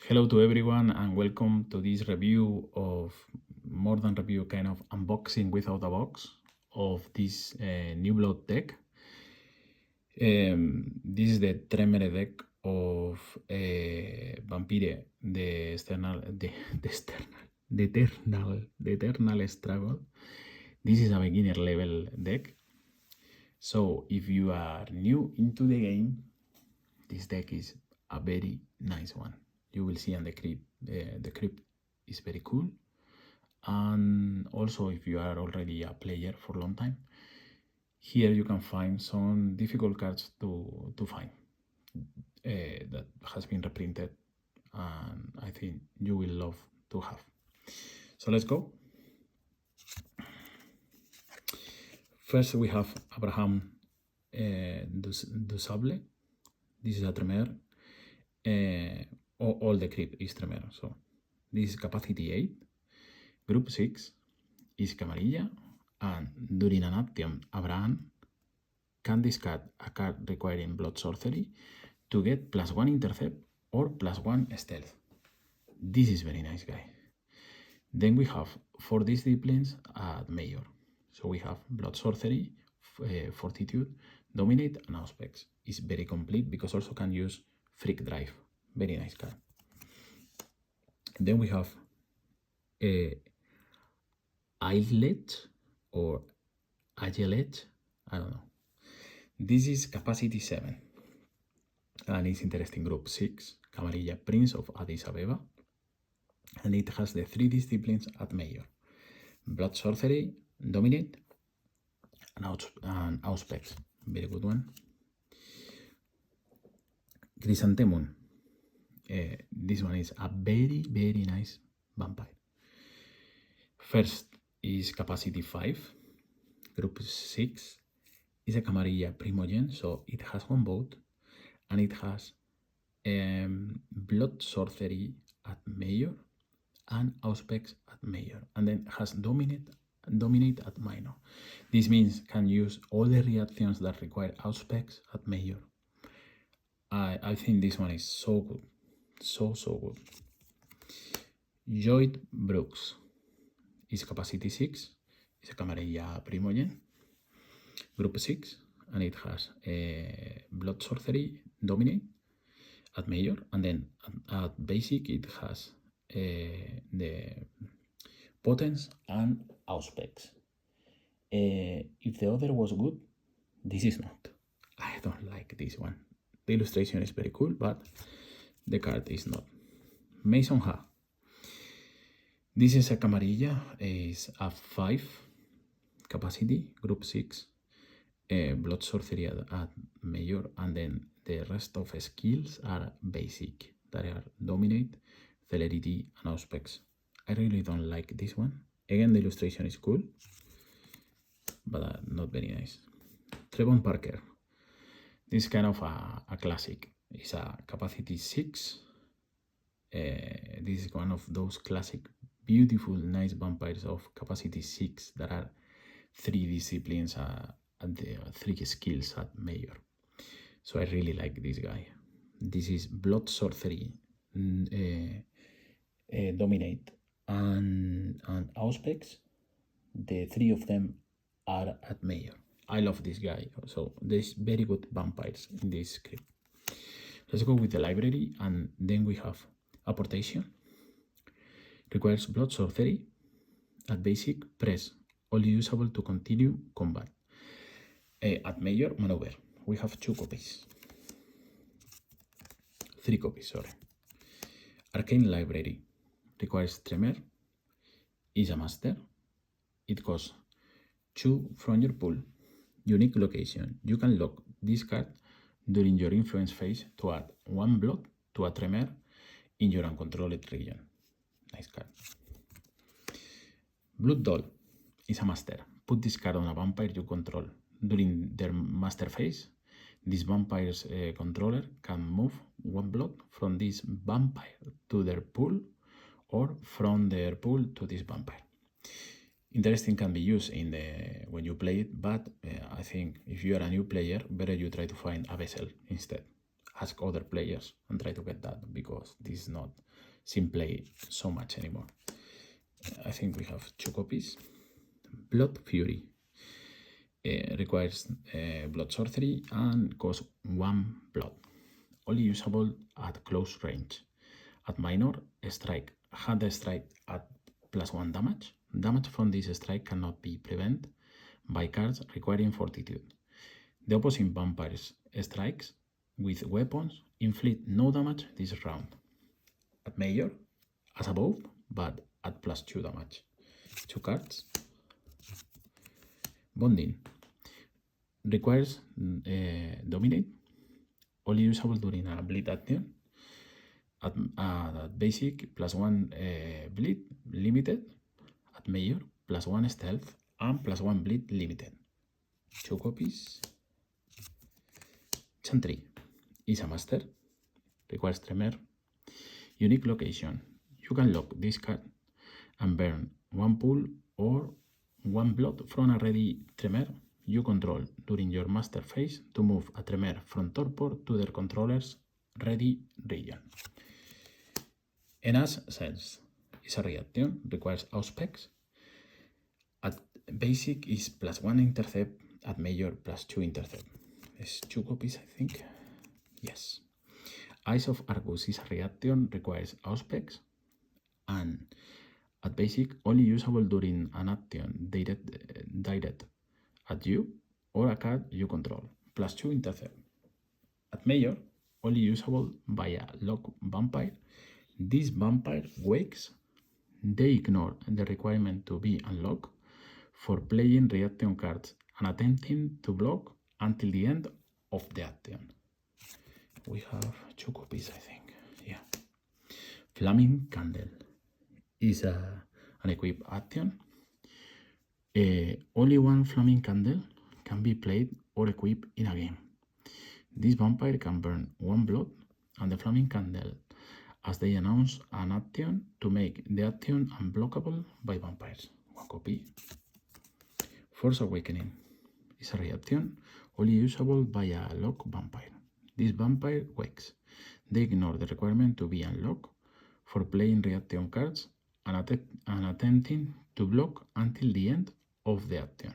Hello to everyone and welcome to this review of more than review, kind of unboxing without a box of this new blood deck. This is the Tremere deck of Vampire, the eternal struggle. This is a beginner level deck. So if you are new into the game, this deck is a very nice one. You will see on the Crypt, the Crypt is very cool. And also if you are already a player for a long time, here you can find some difficult cards to find that has been reprinted, and I think you will love to have. So let's go. First we have Abraham DuSable. This is a Tremere. All the Crypt is Tremere. So this is capacity 8. Group 6 is Camarilla, and during an action, Abraham can discard a card requiring Blood Sorcery to get +1 intercept or +1 stealth. This is very nice, guy. Then we have 4 disciplines at Major. So we have Blood Sorcery, Fortitude, Dominate, and Auspex. It's very complete because also can use Freak Drive. Very nice card. Then we have Ayelech or Ayelech, I don't know. This is capacity 7 and it's interesting. Group 6, Camarilla, Prince of Addis Ababa, and it has the 3 disciplines at Major: Blood Sorcery, Dominate, and Auspex. Very good one. Chrysanthemum. This one is a very nice vampire. First is capacity 5. Group 6 is a Camarilla Primogen, so it has 1 vote, and it has Blood Sorcery at Major and Auspex at Major, and then has Dominate at Minor. This means can use all the reactions that require Auspex at Major. I think this one is so good, so good. Lloyd Brooks is capacity 6. It's a Camarilla Primogen, Group 6, and it has Blood Sorcery, Dominate at Major, and then at Basic it has the Potence and Auspex. If the other was good, this is not. I don't like this one. The illustration is very cool, but the card is not. Mason Ha. This is a Camarilla, is a 5 capacity, Group 6, Blood Sorcery at Major, and then the rest of skills are basic, that are Dominate, Celerity, and Auspex. I really don't like this one. Again, the illustration is cool, but not very nice. Trevon Parker. This is kind of a classic. It's a capacity 6. This is one of those classic, beautiful, nice vampires of capacity 6 that are 3 disciplines and the 3 skills at Major. So I really like this guy. This is Blood Sorcery, Dominate, and Auspex. The 3 of them are at Major. I love this guy. So there's very good vampires in this script. Let's go with the library, and then we have Apportation. Requires Blood Sorcery. At Basic, press only usable to continue combat. At Major, Maneuver. We have 2 copies. 3 copies, sorry. Arcane Library. Requires Tremere. Is a master. It costs 2 from your pool. Unique location. You can lock this card during your influence phase to add 1 blood to a Tremere in your uncontrolled region. Nice card. Blood Doll is a master. Put this card on a vampire you control. During their master phase, this vampire's controller can move 1 blood from this vampire to their pool or from their pool to this vampire. Interesting, can be used in the when you play it, but I think if you are a new player, better you try to find a vessel instead. Ask other players and try to get that, because this is not play so much anymore. I think we have 2 copies. Blood Fury requires Blood Sorcery and costs 1 blood. Only usable at close range. At minor, strike had a strike at +1 damage. Damage from this strike cannot be prevented by cards requiring Fortitude. The opposing vampires strikes with weapons inflict no damage this round. At major, as above, but at +2 damage. 2 cards. Bonding requires Dominate, only usable during a bleed action. At basic, +1 bleed limited. At major, +1 stealth and +1 bleed limited. 2 copies. Chantry is a master, requires Tremere. Unique location. You can lock this card and burn 1 pool or 1 blood from a ready Tremere you control during your master phase to move a Tremere from torpor to their controller's ready region. Ena's Cells is a reaction, requires Auspex. At basic is +1 intercept, at major +2 intercept. There's 2 copies, I think. Yes. Eyes of Argus is a reaction, requires Auspex. And at basic, only usable during an action directed at you or a card you control, +2 intercept. At major, only usable by a lock vampire. This vampire wakes. They ignore the requirement to be unlocked for playing reaction cards and attempting to block until the end of the action. We have 2 copies, I think. Yeah. Flaming Candle is an equip action. Only 1 Flaming Candle can be played or equipped in a game. This vampire can burn 1 blood and the Flaming Candle as they announce an action to make the action unblockable by vampires. 1 copy. Force Awakening is a reaction only usable by a lock vampire. This vampire wakes. They ignore the requirement to be unlocked for playing reaction cards and attempting to block until the end of the action.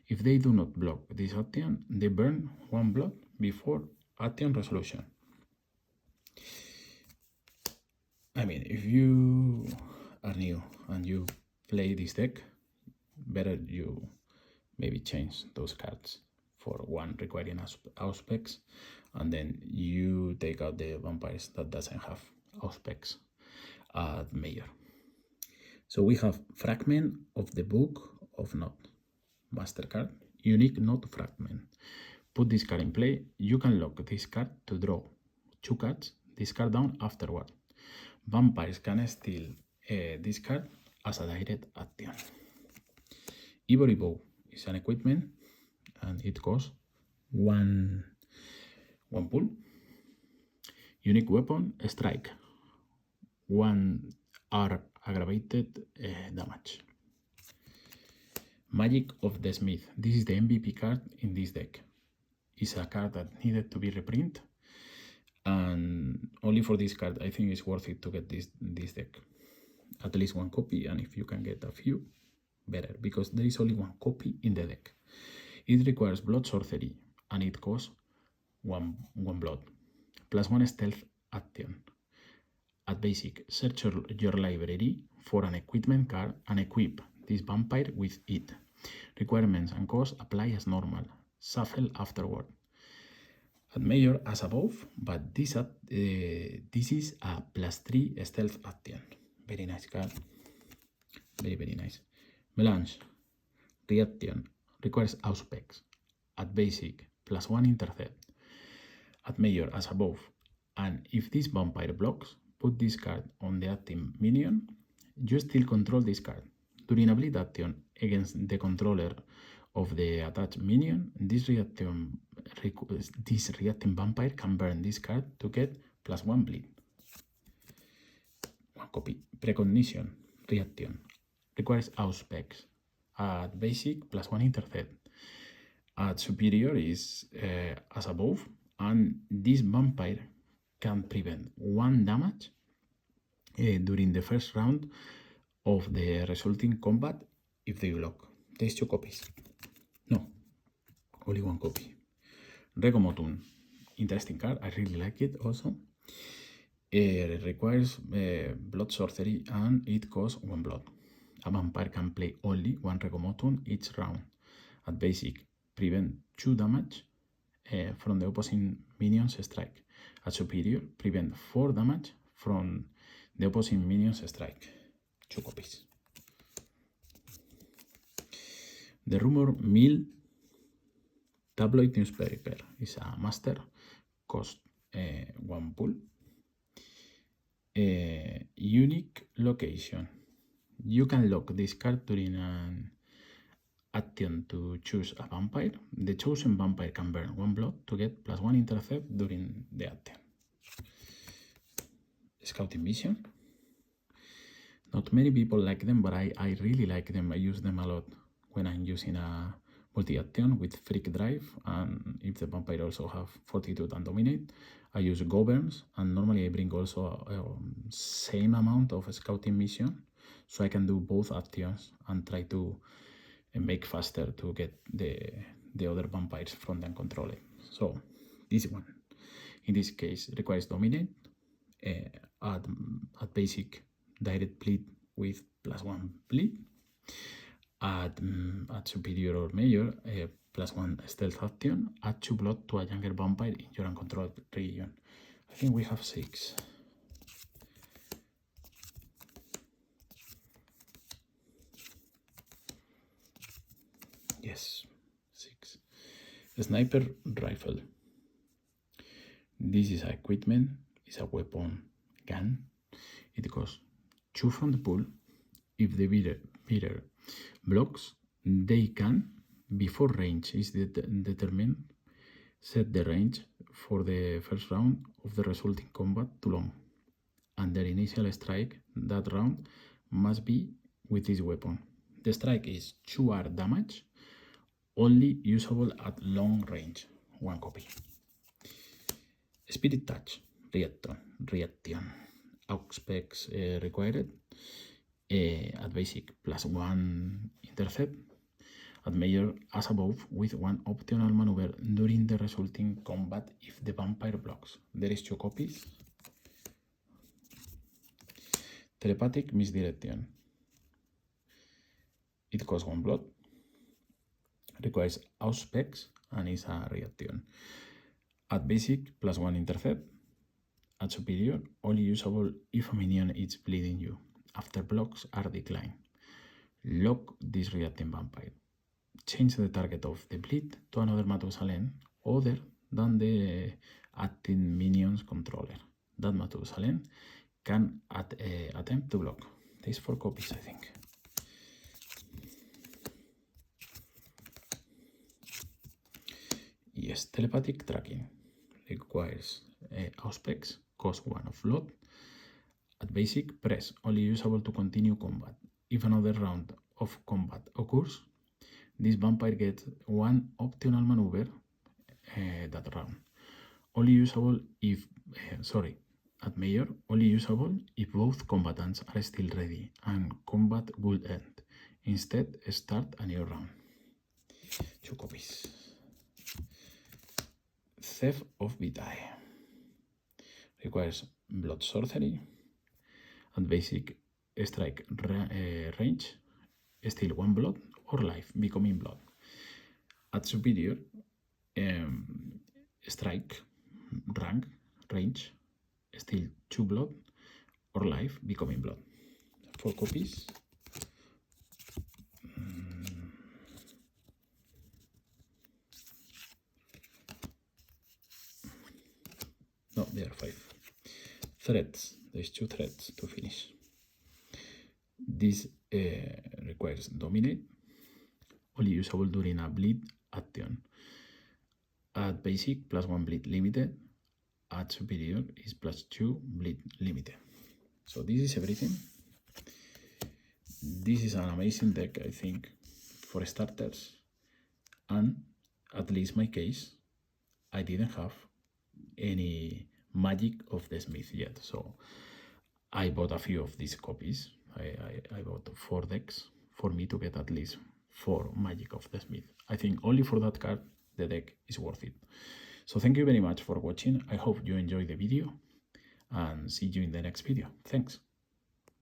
If they do not block this action, they burn 1 blood before action resolution. I mean, if you are new and you play this deck, better you maybe change those cards for 1 requiring Auspex, and then you take out the vampires that doesn't have Auspex at major. So we have Fragment of the Book of Knot, master card, unique Knot Fragment. Put this card in play. You can lock this card to draw 2 cards, this card down afterward. Vampires can steal this card as a direct action. Ivory Bow is an equipment and it costs 1 pool. Unique weapon, strike. 1 are aggravated damage. Magic of the Smith. This is the MVP card in this deck. It's a card that needed to be reprinted, and only for this card I think it's worth it to get this deck. At least 1 copy, and if you can get a few, better, because there is only 1 copy in the deck. It requires Blood Sorcery and it costs 1 blood, +1 stealth action. At basic, search your library for an equipment card and equip this vampire with it. Requirements and costs apply as normal. Shuffle afterward. At major as above, but this is a +3 stealth action. Very nice card. Very nice. Melange. Reaction. Requires Auspex. At basic, +1 intercept. At major as above. And if this vampire blocks, put this card on the active minion. You still control this card. During a bleed action against the controller of the attached minion, this reacting vampire can burn this card to get +1 bleed. 1 copy. Precognition. Reaction. Requires Auspex. At basic, +1 intercept. At superior is as above, and this vampire can prevent 1 damage during the first round of the resulting combat if they block. There's 2 copies. No, only 1 copy. Rego Motum, interesting card. I really like it also. It requires Blood Sorcery and it costs 1 blood. A vampire can play only 1 Rego Motum each round. At basic, prevent 2 damage from the opposing minion's strike. At superior, prevent 4 damage from the opposing minion's strike. 2 copies. The Rumor Mill Tabloid newspaper is a master, cost 1 pull. Unique location. You can lock this card during an action to choose a vampire. The chosen vampire can burn 1 blood to get +1 intercept during the action. Scouting Vision. Not many people like them, but I really like them. I use them a lot when I'm using a multi-action with Freak Drive, and if the vampire also have Fortitude and Dominate, I use Governs, and normally I bring also same amount of Scouting Mission, so I can do both actions and try to make faster to get the other vampires from the controller. So this one, in this case, requires Dominate, at basic direct bleed with +1 bleed. At superior or major, +1 stealth action, add 2 blood to a younger vampire in your uncontrolled region. I think we have 6. Yes, 6. Sniper rifle. This is equipment, it's a weapon gun. It costs 2 from the pool. If the beater blocks, they can, before range is determined, set the range for the first round of the resulting combat to long, and their initial strike that round must be with this weapon. The strike is 2R damage, only usable at long range. 1 copy. Spirit Touch, reaction. Auxpex required. At basic, +1 intercept. At major, as above, with 1 optional maneuver during the resulting combat if the vampire blocks. There is 2 copies. Telepathic Misdirection. It costs 1 blood. Requires Auspex and is a reaction. At basic, +1 intercept. At superior, only usable if a minion is bleeding you. After blocks are declined. Lock this reacting vampire. Change the target of the bleed to another Matusalem other than the acting minion's controller. That Matusalem can attempt to block. There's 4 copies, I think. Yes, telepathic tracking requires Auspex, cost 1 of blood. At basic, press, only usable to continue combat. If another round of combat occurs, this vampire gets 1 optional maneuver that round. Only usable if, at major, only usable if both combatants are still ready and combat will end. Instead, start a new round. 2 copies. Theft of Vitae. Requires Blood Sorcery. At basic, strike range, still 1 blood or life, becoming blood. At superior, strike, rank, range, still 2 blood or life, becoming blood. 4 copies. No, there are 5. Threats. There's 2 threats to finish. This requires Dominate, only usable during a bleed action. At basic, +1 bleed limited. At superior is +2 bleed limited. So this is everything. This is an amazing deck, I think, for starters. And at least my case, I didn't have any magic of the Smith yet. So I bought a few of these copies. I bought 4 decks for me to get at least 4 Magic of the Smith. I think only for that card, the deck is worth it. So thank you very much for watching. I hope you enjoyed the video and see you in the next video. Thanks.